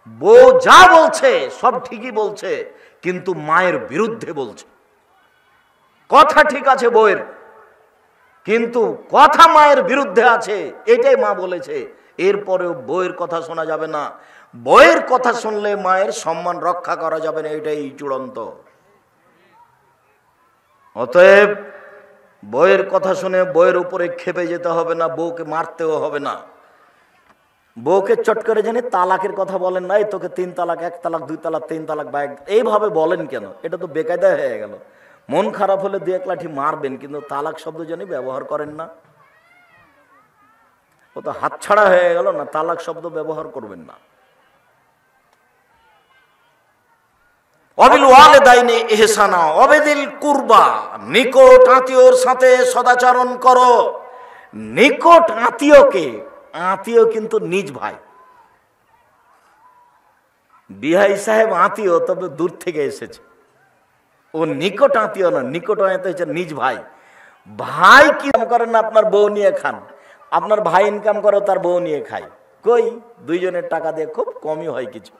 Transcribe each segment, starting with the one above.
বউ যা বলছে সব ঠিকই বলছে, কিন্তু মায়ের বিরুদ্ধে বলছে। কথা ঠিক আছে বউয়ের, কিন্তু কথা মায়ের বিরুদ্ধে আছে, এটাই মা বলেছে। এরপরেও বউয়ের কথা শোনা যাবে না। বউয়ের কথা শুনলে মায়ের সম্মান রক্ষা করা যাবে না, এটাই চূড়ান্ত। অতএব বউয়ের কথা শুনে বউয়ের উপরে খেপে যেতে হবে না, বউকে মারতেও হবে না। বউকে চট করে জানি তালাকের কথা বলেন না, এই তোকে 3 তালাক, 1 তালাক, 2 তালাক, 3 তালাক, বা এইভাবে বলেন কেন? এটা তো বেকায়দা হয়ে গেল। মন খারাপ হলে 2-1 লাঠি মারবেন, কিন্তু তালাক শব্দ জানি ব্যবহার করেন না। ও তো হাতছাড়া হয়ে গেল না, তালাক শব্দ ব্যবহার করবেন না। অবিল ওয়ালিদাইনি ইহসানা ওয়াবিদিল কুরবা, নিকট আত্মীয়র সাথে সদাচরণ করো। নিকট আত্মীয়কে, আত্মীয় কিন্তু নিজ ভাই। বিহাই সাহেব আত্মীয়, তবে দূর থেকে এসেছে। ও নিকট আত্মীয় না, নিকট আত্মীয় হচ্ছে নিজ ভাই। ভাই কি করেন না, আপনার বউ নিয়ে খান। আপনার ভাই ইনকাম করে, তার বউ নিয়ে খায়। কই, দুইজনের টাকা দিয়ে খুব কমই হয় কিছু।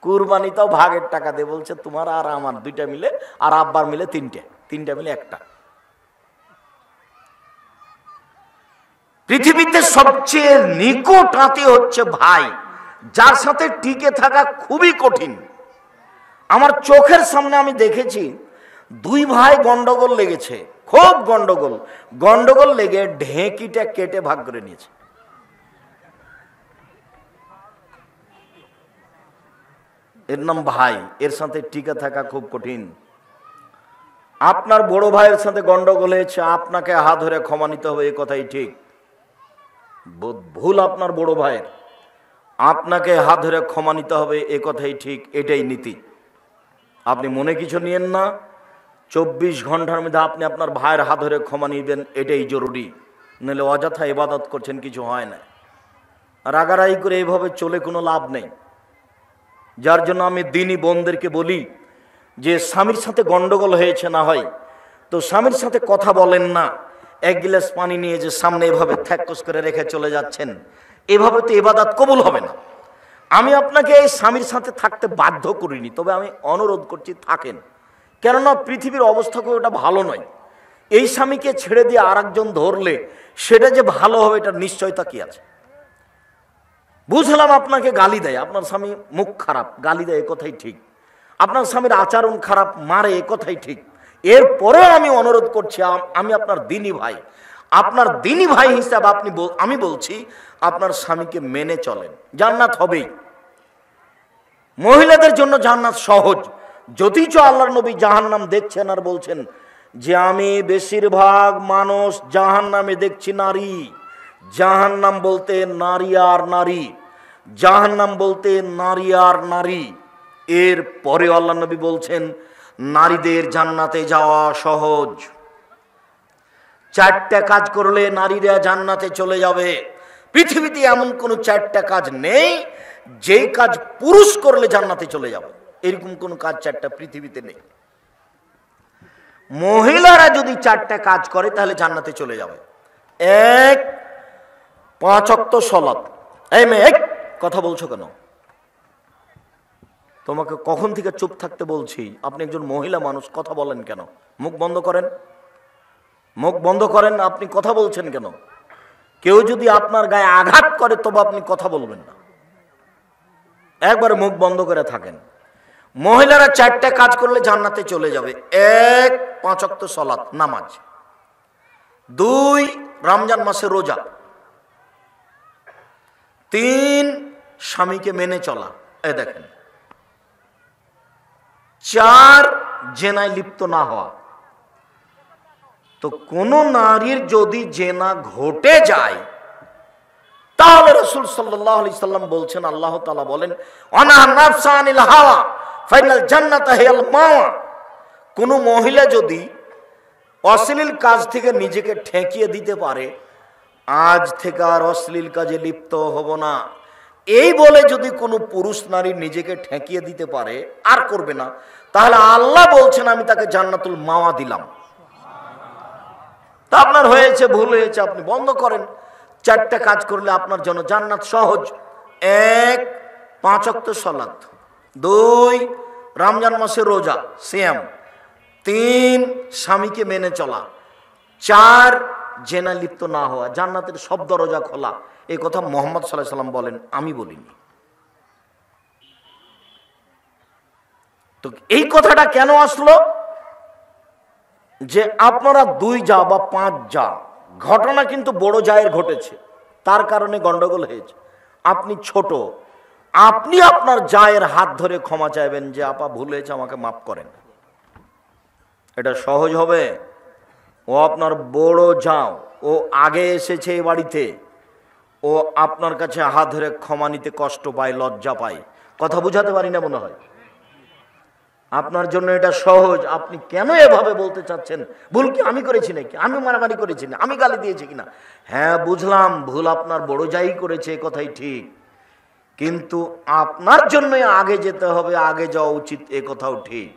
কুরবানিটাও ভাগের টাকা দিয়ে বলছে তোমার আর আমার 2টা মিলে, আর আব্বার মিলে 3টে মিলে 1টা। পৃথিবীতে সবচেয়ে নিকট আত্মীয় হচ্ছে ভাই, যার সাথে টিকে থাকা খুবই কঠিন। আমার চোখের সামনে আমি দেখেছি 2 ভাই গন্ডগোল লেগেছে, খুব গন্ডগোল লেগে ঢেঁকিটা কেটে ভাগ করে নিয়েছে। এর নাম ভাই, এর সাথে টিকে থাকা খুব কঠিন। আপনার বড় ভাইয়ের সাথে গন্ডগোল হয়েছে, আপনাকে হাত ধরে ক্ষমা নিতে হবে, এ কথাই ঠিক। ভুল আপনার বড় ভাইয়ের, আপনাকে হাত ধরে ক্ষমা নিতে হবে, এ কথাই ঠিক, এটাই নীতি। আপনি মনে কিছু নিয়েন না, 24 ঘন্টার মধ্যে আপনি আপনার ভাইয়ের হাত ধরে ক্ষমা নিবেন, এটাই জরুরি। নাহলে অযথা ইবাদত করছেন, কিছু হয় না। রাগারাগি করে এইভাবে চলে কোনো লাভ নেই। যার জন্য আমি দিনী বোনদেরকে বলি যে স্বামীর সাথে গন্ডগোল হয়েছে না হয় তো স্বামীর সাথে কথা বলেন না। 1 গ্লাস পানি নিয়ে যে সামনে এভাবে থ্যাকস করে রেখে চলে যাচ্ছেন, এভাবে তো ইবাদত কবুল হবে না। আমি আপনাকে এই স্বামীর সাথে থাকতে বাধ্য করিনি, তবে আমি অনুরোধ করছি থাকেন। কেননা পৃথিবীর অবস্থা খুব এটা ভালো নয়। এই স্বামীকে ছেড়ে দিয়ে আরেকজন ধরলে সেটা যে ভালো হবে, এটা নিশ্চয়তা কি আছে? বুঝলাম আপনাকে গালি দেয়, আপনার স্বামী মুখ খারাপ, গালি দেয়, এ কথাই ঠিক। আপনার স্বামীর আচরণ খারাপ, মারে, এ কথাই ঠিক। এরপরেও আমি অনুরোধ করছি, আমি আপনার দিনী ভাই, আপনার দিনী ভাই হিসাবে আমি বলছি আপনার স্বামীকে মেনে চলেন, জান্নাত হবেই। মহিলাদের জন্য জান্নাত সহজ, যদিচ আল্লাহর নবী জাহান্নাম দেখছেন আর বলছেন যে আমি বেশিরভাগ মানুষ জাহান্নামে দেখছি নারী। জাহান্নাম বলতে নারী আর নারী, জাহান্নাম বলতে নারী আর নারী। এর পরে আল্লাহর নবী বলছেন নারীদের জান্নাতে যাওয়া সহজ। 4টা কাজ করলে নারীরা জান্নাতে চলে যাবে। পৃথিবীতে এমন কোনো 4টা কাজ নেই যে কাজ পুরুষ করলে জান্নাতে চলে যাবে, এরকম কোন কাজ 4টা পৃথিবীতে নেই। মহিলারা যদি 4টা কাজ করে তাহলে জান্নাতে চলে যাবে। 1, 5 ওয়াক্ত সালাত। এই মেয়ে, কথা বলছো কেন? তোমাকে কখন থেকে চুপ থাকতে বলছি, আপনি একজন মহিলা মানুষ, কথা বলেন কেন? মুখ বন্ধ করেন, মুখ বন্ধ করেন। আপনি কথা বলছেন কেন? কেউ যদি আপনার গায়ে আঘাত করে তবে আপনি কথা বলবেন না, একবার মুখ বন্ধ করে থাকেন। মহিলারা 4টা কাজ করলে জান্নাতে চলে যাবে। 1, 5 ওয়াক্ত সালাত, নামাজ। 2, রমজান মাসে রোজা। 3, স্বামীকে মেনে চলা, এই দেখেন। 4, জেনায় লিপ্ত না হওয়া। তো কোন নারীর যদি জেনা ঘটে যায় তাহলে রাসূল সাল্লাল্লাহু আলাইহি সাল্লাম বলছেন, আল্লাহ তাআলা বলেন অনাহা নাফসা আনিল হাওয়া ফাইনাল জান্নাতা হিয়াল মাওয়া। কোন মহিলা যদি অশ্লীল কাজ থেকে নিজেকে ঠেকিয়ে দিতে পারে, আজ থেকে আর অশ্লীল কাজে লিপ্ত হব না, এই বলে যদি কোনো পুরুষ নারী নিজেকে ঠেকিয়ে দিতে পারে, আর করবে না, তাহলে আল্লাহ বলছেন আমি তাকে জান্নাতুল মাওয়া দিলাম। তা আপনার হয়েছে, ভুল হয়েছে, আপনি বন্ধ করেন। 4টা কাজ করলে আপনার জন্য জান্নাত সহজ। 1, 5 ওয়াক্ত সালাত, 2 রমজান মাসে রোজা সিয়াম, 3 স্বামীকে মেনে চলা, 4 জেনা লিপ্ত না হওয়া, জান্নাতের সব দরজা খোলা। এই কথা মুহাম্মদ সাল্লাল্লাহু আলাইহি ওয়াসাল্লাম বলেন, আমি বলিনি। তো এই কথাটা কেন আসলো? যে আপনারা 2 যা বা 5 যা, ঘটনা কিন্তু বড় জায়ের ঘটেছে, তার কারণে গন্ডগোল হয়েছে। আপনি ছোট, আপনি আপনার জায়ের হাত ধরে ক্ষমা চাইবেন যে আপা ভুল হয়েছে, আমাকে মাফ করেন। এটা সহজ হবে? ও আপনার বড় যাও, ও আগে এসেছে এই বাড়িতে, ও আপনার কাছে হাত ধরে ক্ষমা নিতে কষ্ট পায়, লজ্জা পায়। কথা বুঝাতে পারি না মনে হয়? আপনার জন্য এটা সহজ। আপনি কেন এভাবে বলতে চাচ্ছেন? ভুল কি আমি করেছি নাকি? আমি মারামারি করেছি না? আমি গালি দিয়েছি কিনা? হ্যাঁ বুঝলাম, ভুল আপনার বড় যাই করেছে, কথাই ঠিক, কিন্তু আপনার জন্য আগে যেতে হবে, আগে যাওয়া উচিত, এ কথাও ঠিক।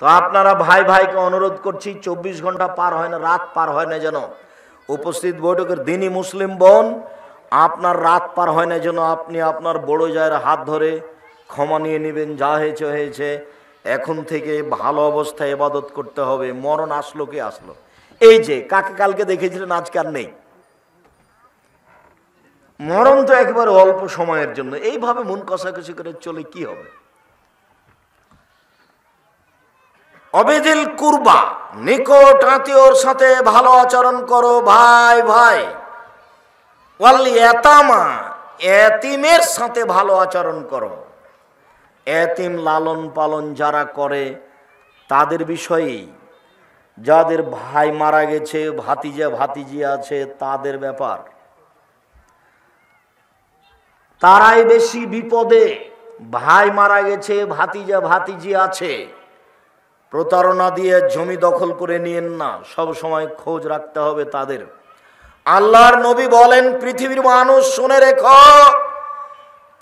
তো আপনারা ভাই ভাইকে অনুরোধ করছি, 24 ঘন্টা পার হয় না, রাত পার হয় না যেন, উপস্থিত বৈঠকের দিনই মুসলিম বোন, আপনার রাত পার হয় না যেন আপনি আপনার বড় জায়ের হাত ধরে ক্ষমা নিয়ে নেবেন। যা হয়েছে হয়েছে, এখন থেকে ভালো অবস্থায় ইবাদত করতে হবে। মরণ আসলো কে আসলো? এই যে কাকে কালকে দেখেছিলেন, আজকে আর নেই। মরণ তো একেবারে অল্প সময়ের জন্য। এইভাবে মন কষাকষি করে চলে কি হবে? অবেদিল কুরবা, নিকট আত্মীয়র সাথে ভালো আচরণ করো। ভাই ভাই, ওয়াল ইয়াতামা, এতিমের সাথে ভালো আচরণ করো। এতিম লালন পালন যারা করে তাদের বিষয়েই, যাদের ভাই মারা গেছে, ভাতিজা ভাতিজি আছে, তাদের ব্যাপার, তারাই বেশি বিপদে। ভাই মারা গেছে, ভাতিজা ভাতিজি আছে, প্রতারণা দিয়ে জমি দখল করে নিয়েন না, সব সময় খোঁজ রাখতে হবে তাদের। আল্লাহর নবী বলেন, পৃথিবীর মানুষ শুনে রেখো,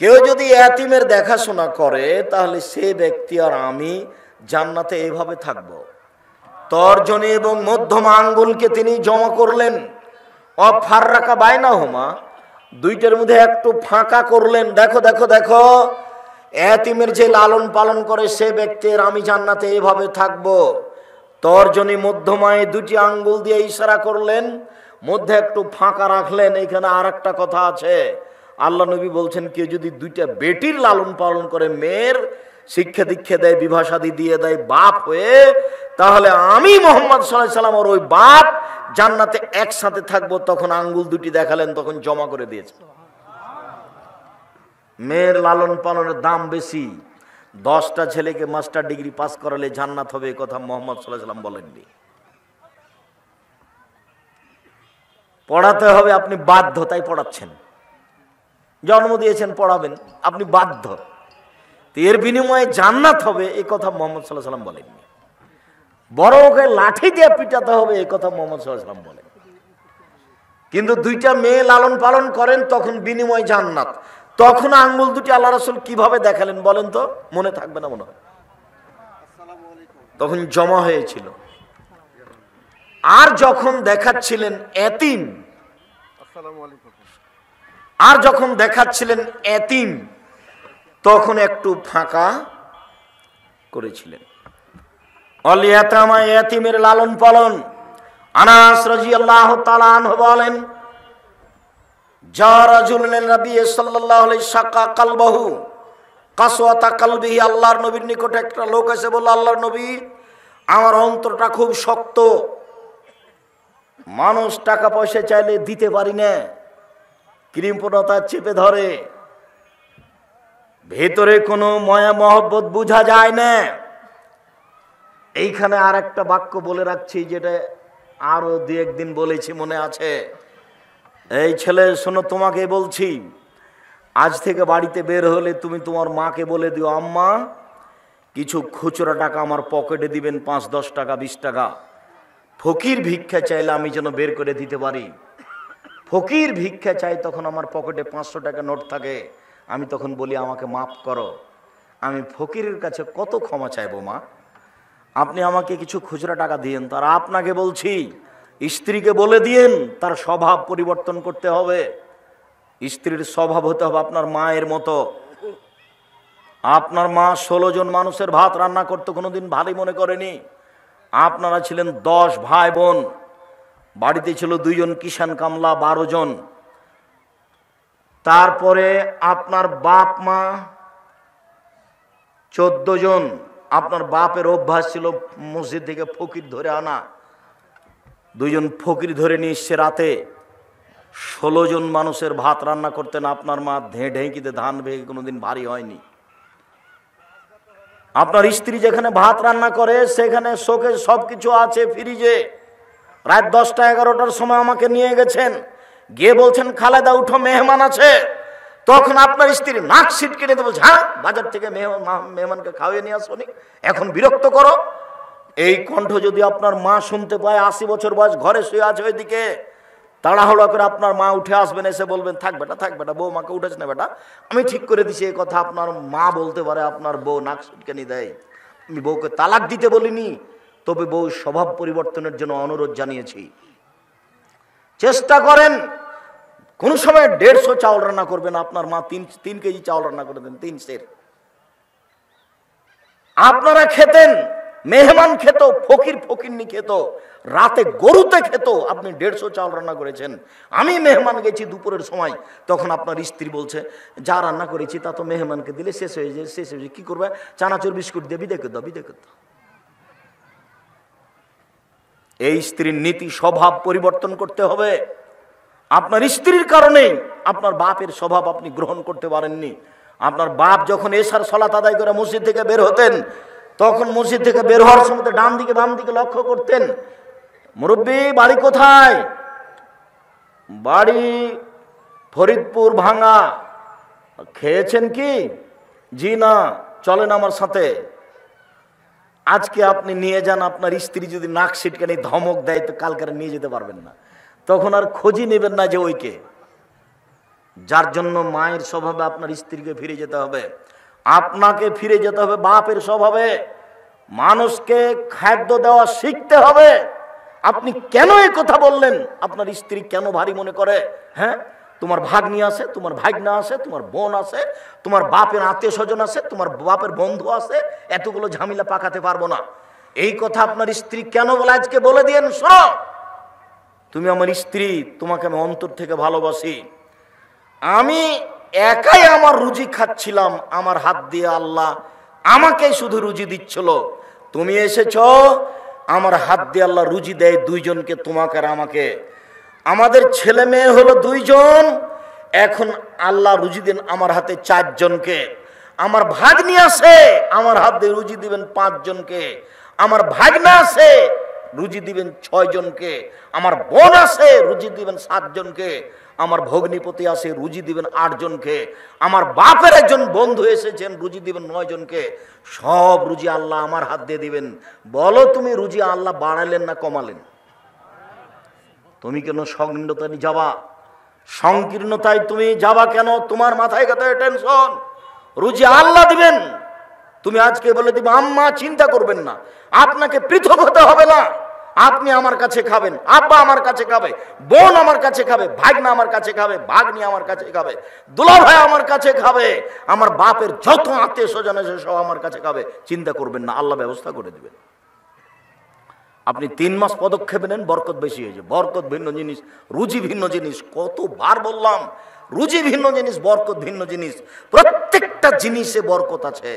কেউ যদি এতিমের দেখাশোনা করে তাহলে সে ব্যক্তি আর আমি জান্নাতে এইভাবে থাকব। তর্জনী এবং মধ্যমা আঙ্গুলকে তিনি জমা করলেন, অফাররাকা বাইনাহুমা, দুইটার মধ্যে একটু ফাঁকা করলেন। দেখো দেখো দেখো, এতিমের যে লালন পালন করে সে ব্যক্তির আমি জান্নাতে এইভাবে থাকব। তর্জনী মধ্যমায় দুটি আঙ্গুল দিয়ে ইশারা করলেন, মধ্যে একটু ফাঁকা রাখলেন। এখানে আর একটা কথা আছে, আল্লাহ নবী বলছেন, কেউ যদি 2টা বেটির লালন পালন করে, মেয়ের শিক্ষা দীক্ষা দেয়, বিবাহ শাদী দিয়ে দেয় বাপ হয়ে, তাহলে আমি মুহাম্মদ সাল্লাল্লাহু আলাইহি ওয়াসাল্লাম আর ওই বাপ জান্নাতে একসাথে থাকবো। তখন আঙ্গুল দুটি দেখালেন, তখন জমা করে দিয়েছে। মেয়ের লালন পালনের দাম বেশি। 10টা ছেলেকে মাস্টার ডিগ্রি পাস করালে জান্নাত হবে, এই কথা মুহাম্মদ সাল্লাল্লাহু আলাইহি ওয়াসাল্লাম বলেননি। পড়াতে হবে, আপনি বাধ্য, তাই পড়াচ্ছেন। জন্ম দিয়েছেন, পড়াবেন, আপনি বাধ্য। এর বিনিময়ে জান্নাত হবে, এই কথা মুহাম্মদ সাল্লাল্লাহু আলাইহি ওয়াসাল্লাম বলেননি। বড় ওকে লাঠি দিয়ে পিটাতে হবে, এই কথা মুহাম্মদ সাল্লাল্লাহু আলাইহি ওয়াসাল্লাম বলেন। কিন্তু 2টা মেয়ে লালন পালন করেন, তখন বিনিময় জান্নাত। তখন আঙ্গুল দুটি আল্লাহ রাসূল কিভাবে দেখালেন বলেন তো? মনে থাকবে না মনে হয়। তখন জমা হয়েছিল। আর যখন দেখাচ্ছিলেন এতিম, আর যখন দেখাচ্ছিলেন এতিম, তখন একটু ফাঁকা করেছিলেন। অল ইয়াতামা, এতিমের লালন পালন। আনাস রাদিয়াল্লাহু তাআলা আনহু বলেন, যা রাজুলুন নবী সাল্লাল্লাহু আলাইহি শাকা কলবহু কাসওয়াতা কলবিহি, আল্লাহর নবীর নিকটে একটা লোক এসে বলল, আল্লাহর নবী, আমার অন্তরটা খুব শক্ত, মানুষ টাকা পয়সা চাইলে দিতে পারি না, কৃপণতা চেপে ধরে, ভেতরে কোনো মায়া মহব্বত বোঝা যায় না। এইখানে আর একটা বাক্য বলে রাখছি, যেটা আরো 2-1 দিন বলেছি, মনে আছে? এই ছেলে শোনো, তোমাকে বলছি, আজ থেকে বাড়িতে বের হলে তুমি তোমার মাকে বলে দিও, আম্মা কিছু খুচরা টাকা আমার পকেটে দিবেন, 5-10 টাকা 20 টাকা। ফকির ভিক্ষা চাইলে আমি যেন বের করে দিতে পারি। ফকির ভিক্ষা চাই, তখন আমার পকেটে 500 টাকা নোট থাকে, আমি তখন বলি আমাকে মাফ করো। আমি ফকিরের কাছে কত ক্ষমা চাইবো মা, আপনি আমাকে কিছু খুচরা টাকা দিয়েন। তার আপনাকে বলছি, স্ত্রীকে বলে দিয়েন তার স্বভাব পরিবর্তন করতে হবে। স্ত্রীর স্বভাব হতে হবে আপনার মায়ের মতো। আপনার মা 16 জন মানুষের ভাত রান্না করতে কোনোদিন ভারী মনে করেনি। আপনারা ছিলেন 10 ভাই বোন, বাড়িতে ছিল 2 জন কিষান কামলা, 12 জন। তারপরে আপনার বাপ মা 14 জন। আপনার বাপের অভ্যাস ছিল মসজিদ থেকে ফকির ধরে আনা, 2 জন ফকির ধরে নিয়ে এসছে রাতে। 16 জন মানুষের ভাত রান্না করতেন আপনার মা, ঢেঁকিতে ধান ভেঙে কোনোদিন ভারী হয়নি। আপনার স্ত্রী যেখানে ভাত রান্না করে সেখানে শোকে সবকিছু আছে ফ্রিজে। রাত 10টা 11টার সময় আমাকে নিয়ে গেছেন, গিয়ে বলছেন খালেদা উঠো, মেহমান আছে। তখন আপনার স্ত্রী নাক সিটকে নিতে বলছে, হ্যাঁ বাজার থেকে মেহমানকে খাওয়িয়ে নিয়ে আসনি, এখন বিরক্ত করো। এই কণ্ঠ যদি আপনার মা শুনতে পায়, 80 বছর বয়স, ঘরে শুয়ে আছে ওইদিকে, তাড়াহুড়া করে আপনার মা উঠে আসবেন, এসে বলবেন থাক বেটা বউ মাকে উঠেছে না বেটা, আমি ঠিক করে দিছি। এই কথা আপনার মা বলতে পারে, আপনার বউ নাক সিটকানি দেয়। আমি বউকে তালাক দিতে বলিনি, তবে বউ স্বভাব পরিবর্তনের জন্য অনুরোধ জানিয়েছি। চেষ্টা করেন কোন সময় 150 চাউল রান্না করবেন, আপনার মা 3 কেজি চাউল রান্না করে দেন, 3 সের। আপনারা খেতেন, মেহমান খেত, ফকিরনি খেত, রাতে গরুতে খেত, আপনি 150 চাউল রান্না করেছেন। আমি মেহমান গেছি দুপুরের সময়, তখন আপনার স্ত্রী বলছে যা রান্না করেছি তা তো মেহমানকে দিলে শেষ হয়ে যায়, কি করবে, চানাচুর বিস্কুট দিয়ে বিদে দাও। এই স্ত্রীর নীতি স্বভাব পরিবর্তন করতে হবে। আপনার স্ত্রীর কারণে আপনার বাপের স্বভাব আপনি গ্রহণ করতে পারেননি। আপনার বাপ যখন এশার সালাত আদায় করে মসজিদ থেকে বের হতেন, তখন মসজিদ থেকে বের হওয়ার সময় ডান দিকে বাম দিকে লক্ষ্য করতেন, মুরব্বী বাড়ি কোথায়? বাড়ি ফরিদপুর ভাঙা। খেয়েছেন কি? জি না, চলেন আমার সাথে। আজকে আপনি নিয়ে যান, আপনার স্ত্রী যদি নাক সিটকানি ধমক দেয় তো কালকে নিয়ে যেতে পারবেন না, তখন আর খোঁজই নেবেন না যে ওইকে। যার জন্য মায়ের স্বভাবে আপনার স্ত্রীকে ফিরে যেতে হবে, আপনাকে ফিরে যেতে হবে বাপের স্বভাবে। মানুষকে খাদ্য দেওয়া শিখতে হবে। আপনি কেন এই কথা বললেন, আপনার স্ত্রী কেন ভারী মনে করে? হ্যাঁ, তোমার ভাগ্নি আছে, তোমার ভাগনা আছে, তোমার বোন আছে, তোমার বাপের আত্মীয় স্বজন আছে, তোমার বাপের বন্ধু আছে, এতগুলো ঝামেলা পাকাতে পারবো না। এই কথা আপনার স্ত্রী কেন বলে আজকে বলে দিয়েন, শোনো তুমি আমার স্ত্রী, তোমাকে আমি অন্তর থেকে ভালোবাসি। আমি একাই আমার রুজি খাচ্ছিলাম, আমার হাত দিয়ে আল্লাহ আমাকে শুধু রুজি দিচ্ছিল। তুমি এসেছ, আমার হাত দিয়ে আল্লাহ রুজি দেয় 2 জনকে, তোমাকে আর আমাকে। আমাদের ছেলে মেয়ে হলো 2 জন, এখন আল্লাহ রুজি দেন আমার হাতে 4 জনকে। আমার ভাগ্নি আছে, আমার হাত দিয়ে রুজি দিবেন 5 জনকে। আমার ভাগনা আছে, রুজি দিবেন 6 জনকে। আমার বোন আছে, রুজি দিবেন 7 জনকে। আমার ভগ্নিপতি আছে, রুজি দিবেন 8 জনকে। আমার বাপের একজন বন্ধু এসেছেন, রুজি দিবেন 9 জনকে। সব রুজি আল্লাহ আমার হাত দিয়ে দিবেন। বলো তুমি রুজি আল্লাহ বাড়ালেন না কমালেন? তুমি কেন সংকীর্ণতায় যাবা? সংকীর্ণতায় তুমি যাবা কেন? তোমার মাথায় কথায় টেনশন। রুজি আল্লাহ দিবেন। তুমি আজকে বলে দিবে আম্মা চিন্তা করবেন না, আপনাকে পৃথক হতে হবে না। আপনি আমার কাছে খাবেন, আব্বা আমার কাছে খাবে, বোন আমার কাছে খাবে, ভাগনা আমার কাছে খাবে, ভাগ্নি আমার কাছে খাবে, দুলা ভাই আমার কাছে খাবে, আমার বাপের যত আত্মীয় স্বজন আছে সব আমার কাছে খাবে। চিন্তা করবেন না, আল্লাহ ব্যবস্থা করে দিবেন। আপনি 3 মাস পদক্ষেপ নেন, বরকত বেশি হয়েছে। বরকত ভিন্ন জিনিস, রুজি ভিন্ন জিনিস। কতবার বললাম, রুজি ভিন্ন জিনিস, বরকত ভিন্ন জিনিস। প্রত্যেকটা জিনিসে বরকত আছে।